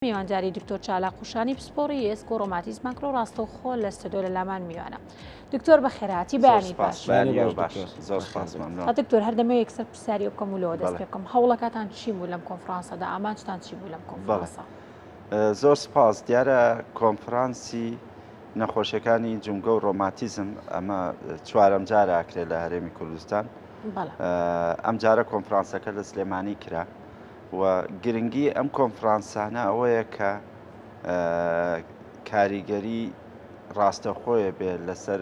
میوانجاری دکتۆر چالاک خوشانی پسپۆڕی ئێسک و ڕۆماتیزمان کرۆ ڕاستەوخۆ لە ستۆ لە لامان میوانە دکتۆر بە خێراتی بەیانی باش دکتۆر هەر دەمەوێت یەکسەر پرسیاری بکەم و لەوە دەست پێ بکەم هەوڵەکەتان چی بوو لەم کۆنفرانسەدا ئامانجتان چی بوو لەم کۆنفرانسە؟ زۆر سپاس دیارە کۆنفرانسی نەخۆشیەکانی جونگە و ڕۆماتیزم ئەمە چوارەم جارە ئاکرێت لە هەرێمی کوردستان ئەم جارە کۆنفرانسەکە لە سلێمانی کرا و گرنگی ئەم کۆنفرانسانە ئەوەیە کە کاریگەری ڕاستەخۆیە بێت لەسەر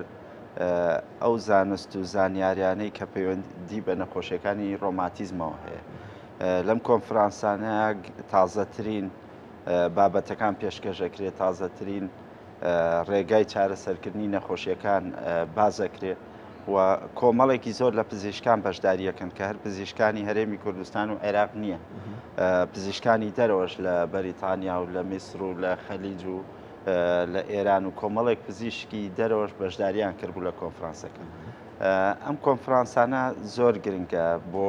ئەو زانست و زانیاریانەی کە پەیوەندی بە نەخۆشیەکانی ڕۆماتیزمەوە هەیە لەم کۆنفرانسانە تازەترین بابەتەکان پێشکەشەکرێت تازەترین ڕێگای چارەسەرکردنی نەخۆشیەکان بازەکرێت و کۆمەڵێکی زۆر لە پزیشکان بەشداریەکەن کە هەر پزیشکانی هەرێمی کوردستان و عێراق نییە پزیشکانی دەرەوەش لە بەریتانیا و لە میسر و لە خەلیج و لە ئێران و کۆمەڵێک پزیشکی دەرەوەش بەشداریان کردبوو لە کۆنفرانسەکە ئەم کۆنفرانسانە زۆر گرنگە بۆ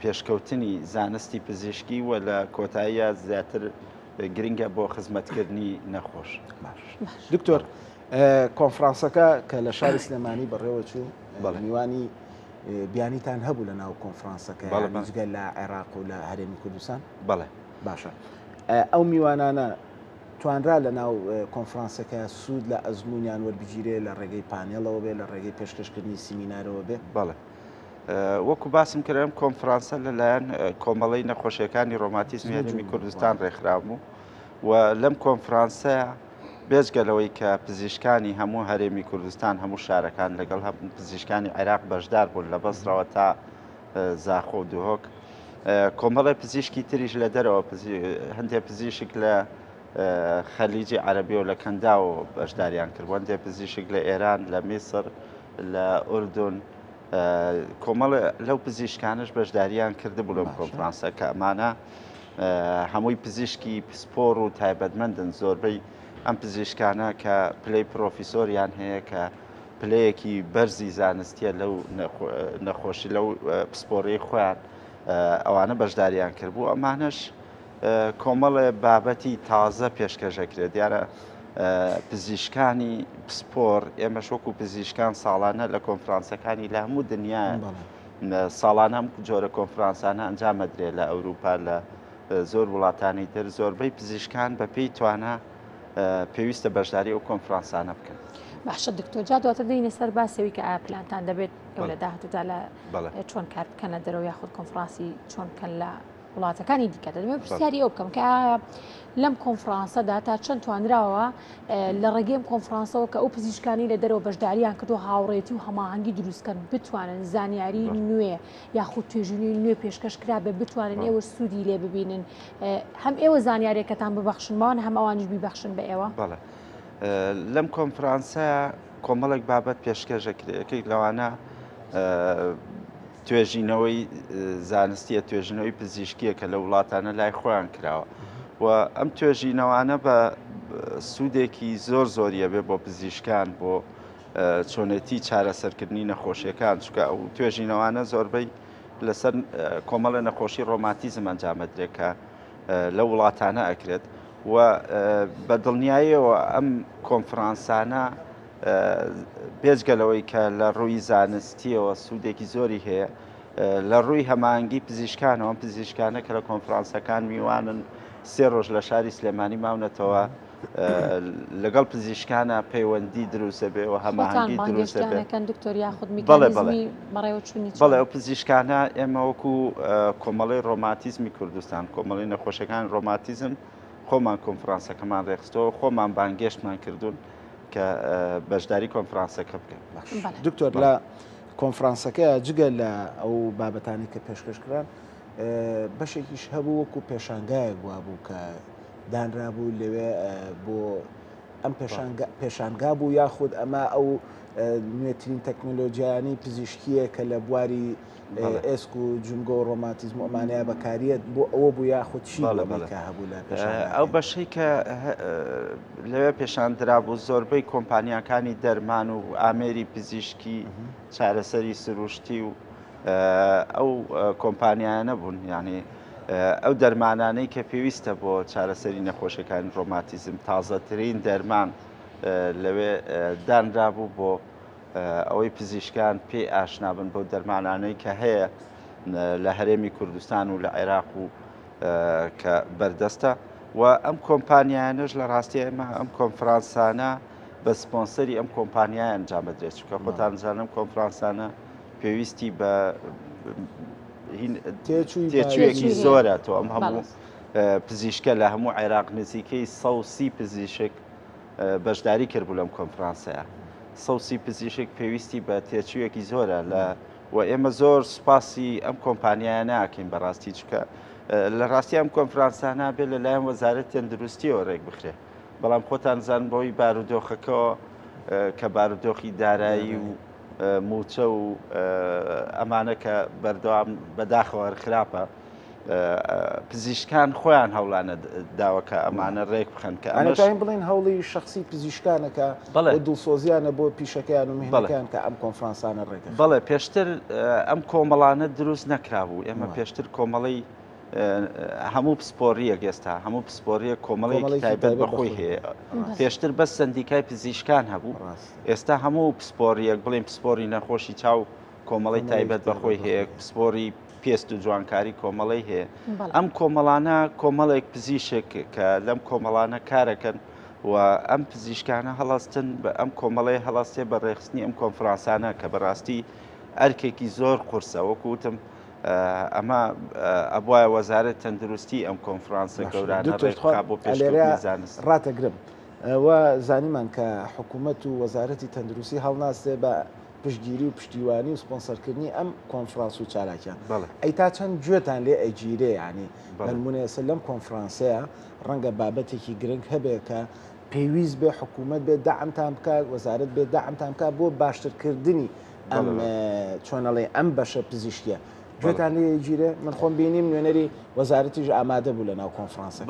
پێشکەوتنی زانستی پزیشکی و لە کۆتاییە زیاتر گرنگە بۆ خزمەتکردنی نەخۆش. دکتۆر کۆنفرانسەکە کە لە شاری سلێمانی بەڕێوە چوو میوانی بیانیتان هەبوو لە ناو کۆنفرانسەکە جگە لە عێراق و لە هەرێمی کوردستان؟ بەڵێ باشە ئەو میوانانە توانرا لە ناو کۆنفرانسەکە سوود لە ئەزممویان وەربگیرێ لە ڕێگەی پانێڵەوە بێ لە ڕێگەی پێشکەشکردنی سیمینارەوە بێ؟ بەڵێ وەکو باسم کردم کۆنفرانسە لەلایەن کۆمەڵی نەخۆشیەکانی ڕۆماتیزمی هەرێمی کوردستان ڕێکخرابوو و لەم کۆنفرانسەیە بێجگەلەوەی کە پزیشکانی هەموو هەرێمی کوردستان هەموو شارەکان لەگەڵ پزیشکانی عێراق بەشدار بوون لە بەسڕەوە تا زاخۆ و دوهۆک کۆمەڵی پزیشکی تریش لە دەرەوە هەندێک پزیشک لە خەلیجی عەرەبی و لە کەنداوە بەشداریان کرد هەندێک پزیشک لە ئێران لە میسر لە ئوردون کۆمەڵ لەو پزیشکانش بەشداریان کردبوو لەم کۆنفرانسە کە ئەمانە هەمووی پزیشکی پسپۆڕ و تایبەتمەندن زۆربەی ئەم پزیشکانە کە پلەی پرۆفیسۆریان هەیە کە پلەیەکی بەرزی زانستیە لەو نەخۆشی لەو پسپۆڕی خۆیان ئەوانە بەشداریان کردبوو ئەمانش کۆمەڵێ بابەتی تازە پێشکەشەکرێت دیارە پزیشکانی پسپۆڕ ئێمە شۆک و پزیشکان ساڵانە لە کۆنفرانسەکانی لە هەموو دنیا ساڵانە ئەم جۆرە کۆنفرانسانە ئەنجامەدرێت لە ئەوروپا لە زۆر وڵاتانی تر زۆربەی پزیشکان بە پێی توانە پێویستە بەشداری ئەو کۆنفرانسانە بکەن. باشە دکتۆر جا دواتر دەینە سەر باسەوەی کە ئایا پلانتان دەبێت ئەو لە داهاتوودا لە چۆن کار بکەن لە دەرەوە یاخود کۆنفرانسی چۆن بکەن لە وڵاتەکانی دیکە دەبێت پرسیاری ئەو بکەم کە لەم کۆنفرانسەدا تا چەند توانراوە لە ڕێگەی کۆنفرانسەوە کە ئەو پزیشکانی لە دەرەوە بەشداریان کردو هاوڕێتی و هەماهەنگی دروستکەن بتوانن زانیاری نوێ یاخود توێژینی نوێ پێشکەشکرا بێ بتوانن ئێوە سوودی لێ ببینن هەم ئێوە زانیاریەکەتان ببەخشنمان هەم ئەوانش بیبەخشن بە ئێوە؟ بەڵێ لەم کۆنفرانسە کۆمەڵێک بابەت پێشکەشەکرێت لەوانە توێژینەوەی زانستیە توێژینەوەی پزیشکیە کە لە وڵاتانە لای خۆیان کراوە و ئەم توێژینەوانە بە سوودێکی زۆر زۆریە بێ بۆ پزیشکان بۆ چۆنێتی چارەسەرکردنی نەخۆشیەکان چکە ئەو توێژینەوانە زۆربەی لەسەر کۆمەڵە نەخۆشی ڕۆماتیزم ئەنجامەدرێت کە لە وڵاتانە ئەکرێت و بە دڵنیاییەوە ئەم کۆنفرانسانە بێجگەلەوەی کە لە ڕووی زانستیەوە سوودێکی زۆری هەیە لە ڕووی هەماهەنگی پزیشکانەوە ئەم پزیشکانە کە لە کۆنفرانسەکان میوانن 3 ڕۆژ لە شاری سلێمانی ماونەتەوە لەگەڵ پزیشکانە پەیوەندی دروستە بێ و هەماهەنگی دروستە بەڵێ ئەو پزیشکانە ئێمە وەکو کۆمەڵی ڕۆماتیزمی کوردستان کۆمەڵی نەخۆشیەکان ڕۆماتیزم خۆمان کۆنفرانسەکەمان ڕێخستەوە خۆمان بانگێشتمان کردوون کە بەشداری کۆنفرانسەکە بکەن. دکتۆر لە کۆنفرانسەکە جگە لە ئەو بابەتانی کە پێشکەشکران بەشێکیش هەبوو وەکو پێشانگایەک وا بوو کە دانرابوو لەوێ بۆ ئەم پێشانگا بوو یاخود ئەمە ئەو نوێترین تەکنۆلۆژیانی پزیشکیە کە لە بواری ئێسک و جونگە و ڕۆماتیزم و ئەمانەیە بەکاریەت بۆ ئەوە بوو یاخود چی کە هەبوو لە ئەو بەشەی کە لەوێ پێشاندرا بوو زۆربەی کۆمپانیاکانی دەرمان و ئامێری پزیشکی چارەسەری سروشتی و ئەو کۆمپانیایانە بوون یعنی ئەو دەرمانانەی کە پێویستە بۆ چارەسەری نەخۆشیەکانی ڕۆماتیزم تازەترین دەرمان لەوێ دانرابوو بۆ ئەوەی پزیشکان پێی ئاشنابن بۆ دەرمانانەی کە هەیە لە هەرێمی کوردستان و لە عێراق و کە بەردەستە و ئەم کۆمپانیانش لە ڕاستی ئێمە ئەم کۆنفرانسانە بە سپۆنسەری ئەم کۆمپانیای ئەنجام بدرێت چونکە خۆتانزانم کۆنفرانسانە پێویستی بە تێچوویەکی زۆرە تۆ ئەم هەموو پزیشکە لە هەموو عێراق نزیکەی 130 پزیشک بەشداری کردبوو لەم کۆنفرانسەیە 130 پزیشک پێویستی بە تێچوویەکی زۆرە و ئێمە زۆر سوپاسی ئەم کۆمپانیایە ناکەین بەڕاستی چکە لە ڕاستی ئەم کۆنفرانسانە بێت لەلایەن وەزارەت تەندروستیەوە ڕێک بخرێ بەڵام خۆتان زان بەوەی بارودۆخەکەەوە کە بارودۆخی دارایی و موچە و ئەمانە کە بەردەوام بەداخەوە خراپە پزیشکان خۆیان هەوڵانە داوەکە ئەمانە ڕێک بخەن کە ئەمەین بڵین هەوڵی شخصی پزیشکانەکە بۆ دڵسۆزیانە بۆ پیشەکەیان و مهمەکان کە ئەم کۆنفرانسانە ڕێک بەڵێ پێشتر ئەم کۆمەڵانە دروست نەکرابوو ئێمە پێشتر کۆمەڵی هەموو پسپۆریە ئێستا هەموو پسپۆریە کۆمەڵی تایبەت بەخۆی هەیە پێشتر بەس سندیکای پزیشکان هەبوو ئێستا هەموو پسپۆریەک بڵێن پسپۆری نەخۆشی چاو کۆمەڵی تایبەت بەخۆی هەیە پسپۆری پێست و جوانکاری کۆمەڵی هەیە ئەم کۆمەڵانە کۆمەڵێک پزیشک کە لەم کۆمەڵانە کارەکەن و ئەم پزیشکانە هەڵاستن بە ئەم کۆمەڵی هەڵاستێ بە ڕێخستنی ئەم کۆنفرانسانە کە بەڕاستی ئەرکێکی زۆر قورسە وەکوتم ئەمە ئەبواە وەزارەت تەندروستی ئەم کۆنفرانسە گەورانە ڕێکخا بۆ پێشکەوتنی زانست ڕاتەگرم و زانیمان کە حکوومەت و وەزارەتی تەندروستی هەڵناستێ بە پشتگیری و پشتیوانی و سپۆنسەرکردنی ئەم کۆنفرانس و چالاکیان ئەی تا چەند گوێتان لێ ئەگیرێ ینی نمونێسە لەم کۆنفرانسەیە ڕەنگە بابەتێکی گرنگ هەبێ کە پێویست بێ حکوومەت بێ داعمتان بکات وەزارەت بێ داعمتان بکات بۆ باشترکردنی ئەم چۆنەڵێ ئەم بەشە پزیشکیە گوێتان لێ گیرێ من خۆم بینیم نوێنەری وەزارەتیش ئامادە بوو لە ناو کۆنفرانسە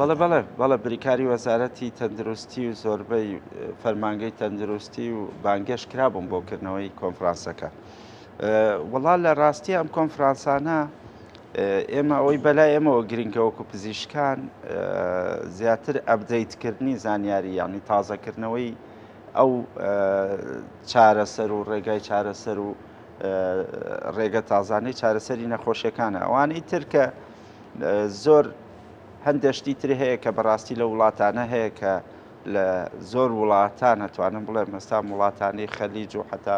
بەڵێ بریکاری وەزارەتی تەندروستی و زۆربەی فەرمانگەی تەندروستی و بانگەش کرابووم بۆکردنەوەی کۆنفرانسەکە وەڵا لە ڕاستی ئەم کۆنفرانسانە ئێمە ئەوەی بەلای ئێمەوە گرنگەوەکو پزیشکان زیاتر ئەبدەیتکردنی زانیاری یانی تازەکردنەوەی ئەو چارەسەر و ڕێگای چارەسەر و ڕێگە تازانەی چارەسەری نەخۆشیەکانە ئەوانەی ترکە زۆر هەندێشتی تر هەیە کە بەڕاستی لە وڵاتانە هەیە کە لە زۆر وڵاتان نەتوانم بڵێ مەستا وڵاتانی خەلیج و حتا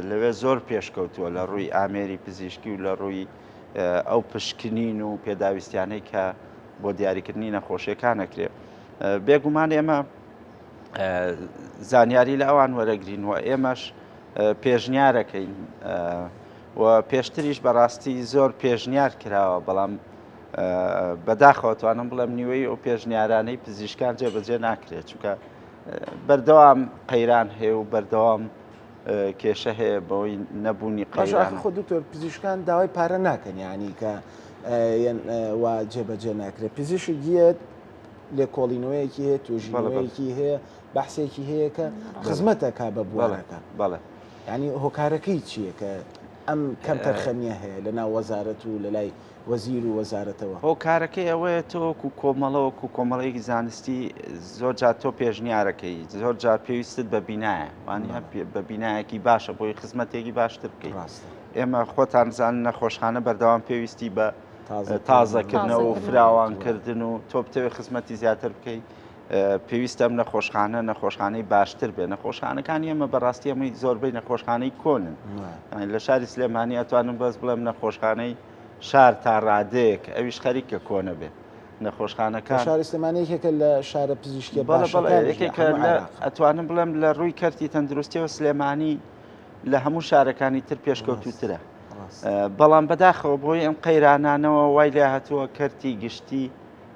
لەوێ زۆر پێشکەوتووە لە ڕووی ئامێری پزیشکی و لە ڕووی ئەو پشکنین و پێداویستیانەی کە بۆ دیاریکردنی نەخۆشیەکانەکرێ بێگومان ئێمە زانیاری لە ئەوان وەرەگرین و ئێمەش پێشنیارەکەین و پێشتریش بەڕاستی زۆر پێشنیار کراوە بەڵام بەداخەوەتوانم بڵێم نیوەی ئەو پێشنیارانەی پزیشکان جێبەجێ ناکرێت چونکە بەردەوام قەیران هەیە و بەردەوام کێشە هەیە بەوەی نەبوونی قەیران خۆ دکتۆر پزیشکان داوای پارە ناکەن یعنی کە وا جێبەجێ ناکرێت پزیشک گیت لێکۆڵینەوەیەکی هەیە توێژینەوەیەکی هەیە بەحسێکی هەیە کە خزمەتەکە بە بوارەکە بەڵێ ینی هۆکارەکەی چییە کە ئەم کەم تەرخەمیە هەیە لە ناو وەزارەت و لە لای وەزیر و وەزارەتەوە هۆکارەکەی ئەوەیە تۆکو کۆمەڵەوەکو کۆمەڵەیەکی زانستی زۆر جار تۆ پێشنیارەکەی زۆر جار پێویستت بە بینایە وانی بە بینایەکی باشە بۆی خزمەتێکی باشتر بکەیت ئێمە خۆتان زان نەخۆشخانە بەردەوام پێویستی بە تازەکردنەوە و فراوانکردن و تۆ بتەوێت خزمەتی زیاتر بکەیت پێویستە ئەم نەخۆشخانەی باشتر بێ نەخۆشخانەکانی ئێمە بەڕاستی ئەمەی زۆربەی نەخۆشخانەی کۆنن لە شاری سلێمانی ئەتوانم بەس بڵێم نەخۆشخانەی شار تا ڕادەیەک ئەویش خەریکە کۆنە بێ نەخۆشخانەکان شاری سلێمانەیەکێکە لە شارە پزیشکی ئەتوانم بڵێم لە ڕووی کەرتی تەندروستیەوە سلێمانی لە هەموو شارەکانی تر پێشکەوتوترە بەڵام بەداخەوە بۆی ئەم قەیرانانەوە وای لێ هاتووە کەرتی گشتی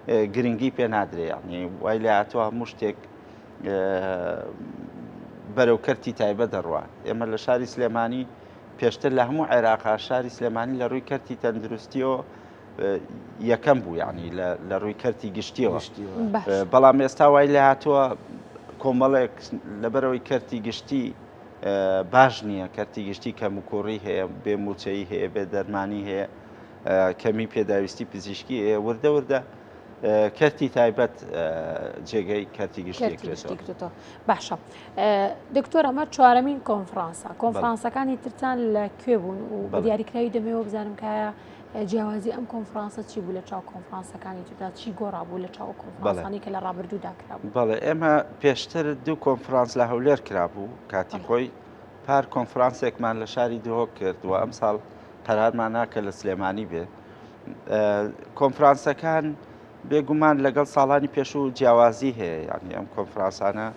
گرنگی پێ نادرێ یعنی وای لێ هاتووە هەموو شتێک بەرەو کەرتی تایبەت دەڕوات ئێمە لە شاری سلێمانی پێشتر لە هەموو عێراقا شاری سلێمانی لە ڕووی کەرتی تەندروستیەوە یەکەم بوو یعنی لە ڕووی کەرتی گشتیەوە بەڵام ئێستا وای لێ هاتووە کۆمەڵێک لەبەرەوەی کەرتی گشتی باش نییە کەرتی گشتی کە موکوڕی هەیە بێ موچەی هەیە بێ دەرمانی هەیە کەمی پێداویستی پزیشکی وردە وردە کەرتی تایبەت جێگەی کەرتی گشتێکرێتەوە. باشە دکتۆر ئەمە چوارەمین کۆنفرانسەکانی ترتان لەکوێ بوون و بە دیاریکراوی دەمەوە بزانم کە جیاوازی ئەم کۆنفرانسە چی بوو لە چاو کۆنفرانسەکانی تردا چی گۆڕابوو لە چاو کۆنفرانسانی کە لە ڕابردوودا کرابوو. بەڵێ ئێمە پێشتر دوو کۆنفرانس لە هەولێر کرابوو کاتی خۆی پار کۆنفرانسێکمان لە شاری دهۆک کردووە ئەم ساڵ قەرارمان ناکە لە سلێمانی بێ کۆنفرانسەکان بێگومان لەگەڵ ساڵانی پێشوو جیاوازی هەیە یعنی ئەم کۆنفرانسانە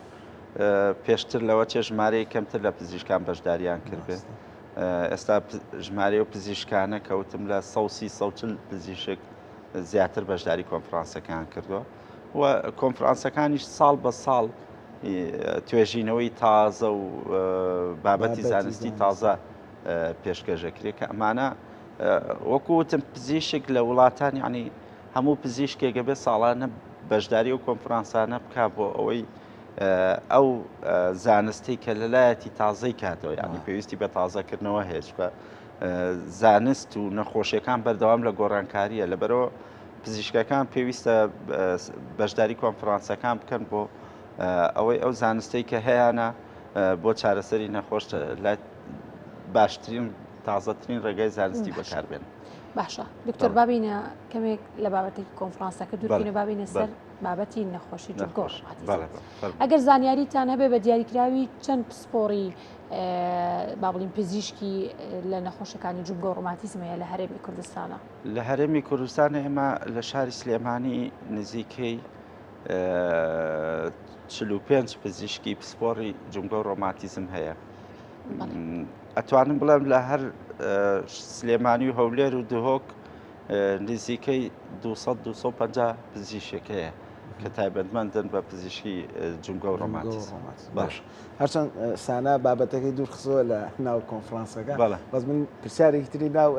پێشتر لەوە چێ ژمارەی کەمتر لە پزیشکان بەشداریان کردبێ ئێستا ژمارە و پزیشکانە کەوتم لە 140 پزیشک زیاتر بەشداری کۆنفرانسەکان کردووە و کۆنفرانسەکانیش ساڵ بە ساڵ توێژینەوەی تازە و بابەتی زانستی تازە پێشکەشەکرێت کە ئەمانە وەکوتم پزیشک لە وڵاتان ینی هەموو پزیشکێکە بێ ساڵانە بەشداری و کۆنفرانسانە بکات بۆ ئەوەی ئەو زانستی کە لەلایەتی تازەی کاتەوە ینی پێویستی بە تازەکردنەوە هێچ بە زانست و نەخۆشیەکان بەردەوام لە گۆڕانکاریە لەبەرەوە پزیشکەکان پێویستە بەشداری کۆنفرانسەکان بکەن بۆ ئەوەی ئەو زانستەی کە هەیەە بۆ چارەسەری نەخۆش باشترین تازەترین ڕێگای زانستی بەکاربێن. باشە دکتۆر بابینە کەمێک لە بابەتێکی کۆنفرانسەکە دوورکەینە بابینە سەر بابەتی نەخۆشی جوگۆڕ ئەگەر زانیاریتان هەبێ بە دیاریکراوی چەند پسپۆڕی با بڵین پزیشکی لە نەخۆشەکانی جوگۆ ڕۆماتیزمەیە لە هەرێمی کوردستانە لە هەرێمی کوردستانە ئێمە لە شاری سلێمانی نزیکەی 45 پزیشکی پسپۆڕی جوگۆ ڕۆماتیزم هەیە ئەتوانم بڵێم لە هەر سلێمانی و هەولێر و دهۆک نزیکەی 250 پزیشکەیە کە تایبەتمەندن بە پزیشکی جوگۆ و ڕۆماتیزم. باش هەرچەند سانا بابەتەکەی دوور خزۆ لە ناو کۆنفرانسەکە بەس من پرسیارێکی تری ناو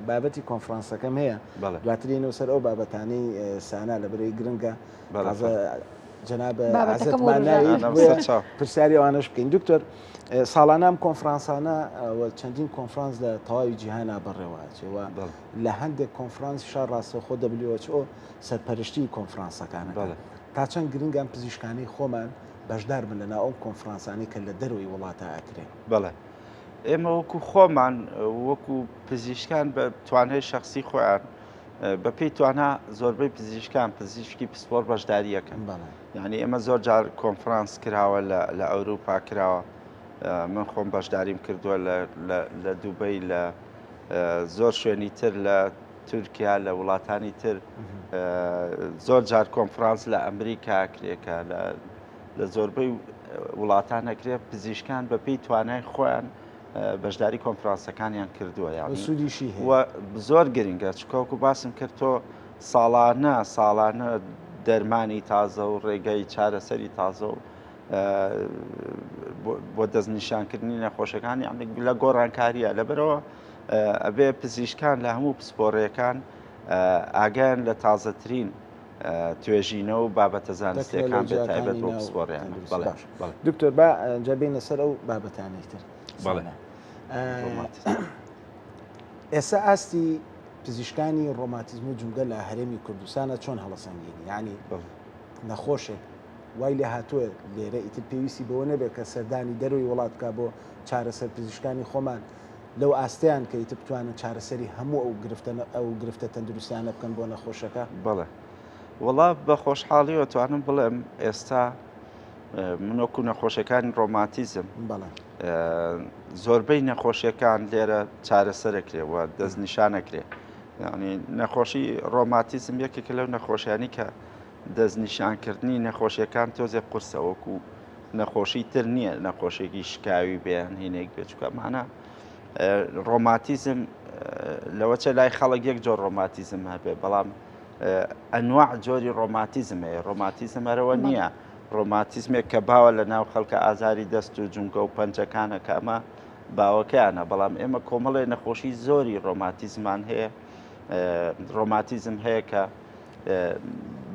بابەتی کۆنفرانسەکەم هەیە دواترینەوە سەر ئەو بابەتانەی سانا لە بەرەی گرنگە جەناب پرسیاری ئەوانەش بکەین دکتۆر ساڵانام کۆنفرانسانە چەندین کۆنفرانس لە تەواوی جیهانا بەڕێوەچێەوە لە هەندێک کۆنفرانس شار ڕاستەخۆ WHO سەرپەرشتی کۆنفرانسەکانە تا چەند گرنگان پزیشکانی خۆمان بەشدار بن لەناو ئەو کۆنفرانسانی کە لە دەروی وڵاتە ئاکرێن. بەڵێ ئێمە وەکو خۆمان وەکو پزیشکان بە توانای شخصی خۆیان بەپێی توانە زۆربەی پزیشکان پزیشکی پسپۆر بەشداریەکەن یعنی ئێمە زۆر جار کۆنفرانس کراوە لە ئەوروپا کراوە من خۆم بەشداریم کردووە لە دووبەی لە زۆر شوێنی تر لە تورکیا لە وڵاتانی تر زۆر جار کۆنفرانس لە ئەمریکا کرێکە لە زۆربەی وڵاتان نەکرێت پزیشکان بەپێی توانای خۆیان بەشداری کۆنفرانسەکانیان کردووە سوودیشی زۆر گرنگە چکۆکو باسم کرد تۆ ساڵانە دەرمانی تازە و ڕێگەی چارەسەری تازە و بۆ دەستنیشانکردنی نەخۆشەکانی لە گۆڕانکاریە لەبەرەوە ئەبێ پزیشکان لە هەموو پسپۆڕیەکان ئاگیان لە تازەترین توێژینە و بابەتە زانستیەکان بێت تایبەت بۆ پسپۆڕیان. دکتۆر با جابینە سەر ئەو بابەتانەی تر ئێستا ئاستی پزیشکانی ڕۆماتیزم و جوگە لە هەرێمی کوردستانە چۆن هەڵەسەنگێنی ینی نەخۆشێک وای لێ هاتووە لێرە ئیتر پێویستی بەوە نەبێت کە سەردانی دەروی وڵات بکە بۆ چارەسەر پزیشکانی خۆمان لەو ئاستەیان کە ئیتر بتوانن چارەسەری هەموو ئەو گرفتە تەندروستیانە بکەن بۆ نەخۆشەکە. بەڵێ وڵا بە خۆشحاڵیەوە توانم بڵێم ئێستا منۆکو نەخۆشیەکانی ڕۆماتیزم زۆربەی نەخۆشیەکان لێرە چارەسەرەکرێەوە دەستنیشانەکرێ ینی نەخۆشی ڕۆماتیزم یەکێکە لەو نەخۆشیانی کە دەستنیشانکردنی نەخۆشیەکان تۆزێ قورسەوەکو نەخۆشی تر نییە نەخۆشێکی شکاوی بێن هینێک بێچکەمانە ڕۆماتیزم لەوە چە لای خەڵک یەک جۆر ڕۆماتیزم هەبێ بەڵام ئەنواع جۆری ڕۆماتیزم هەیە ڕۆماتیزم هەرەوە نییە ڕۆماتیزمێک کە باوە لە ناو خەڵکە ئازاری دەست و جونگە و پەنجەکانە کە ئەمە باوەکەیانە بەڵام ئێمە کۆمەڵێ نەخۆشی زۆری ڕۆماتیزمان هەیە ڕۆماتیزم هەیە کە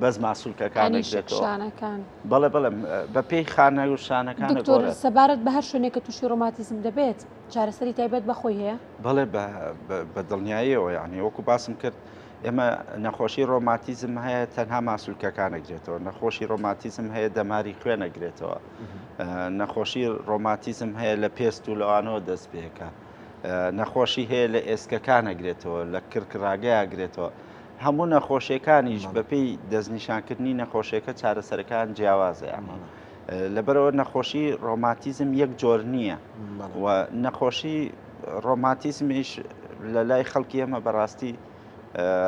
بەس ماسوولکەکانە شانەکان بەڵێ بەڵێ بە پێی خانە و شانەکان دکتۆر سەبارەت بە هەر شوێنێکە تووشی ڕۆماتیزم دەبێت چارەسەری تایبەت بەخۆی هەیە بەڵێ بە دڵنیاییەوە یعنی وەکو باسم کرد ئێمە نەخۆشی ڕۆماتیزم هەیە تەنها ماسوولکەکانەگرێتەوە نەخۆشی ڕۆماتیزم هەیە دەماری خوێنەگرێتەوە نەخۆشی ڕۆماتیزم هەیە لە پێست و لەوانەوە دەست پێەکە نەخۆشی هەیە لە ئێسکەکانەگرێتەوە لە کرکڕاگەیەگرێتەوە هەموو نەخۆشیەکانیش بەپێی دەستنیشانکردنی نەخۆشیەکە چارەسەرەکان جیاوازە لەبەرەوە نەخۆشی ڕۆماتیزم یەک جۆر نییە و نەخۆشی ڕۆماتیزمیش لە لای خەڵکی ئێمە بەڕاستی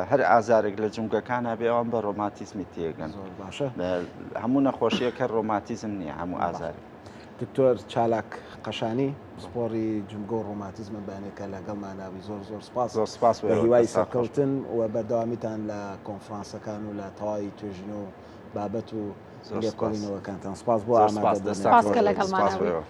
هەر ئازارێک لە جونگەکانە بێ ئەوان بە ڕۆماتیزمی تێگەن هەموو نەخۆشیەکە ڕۆماتیزم نییە هەموو ئازار دکتۆر چالاک قەشانی سپۆری جنگۆ و ڕۆماتیزمە بەیانێکە لەگەڵمان ناوی زۆر سپاس بە هیوای سەرکەوتن و بەردەوامیتان لە کۆنفرانسەکان و لە تەواوی توێژین و بابەت و لێکۆڵینەوەکانتان سپاس بۆ ئامادەبوونەوە.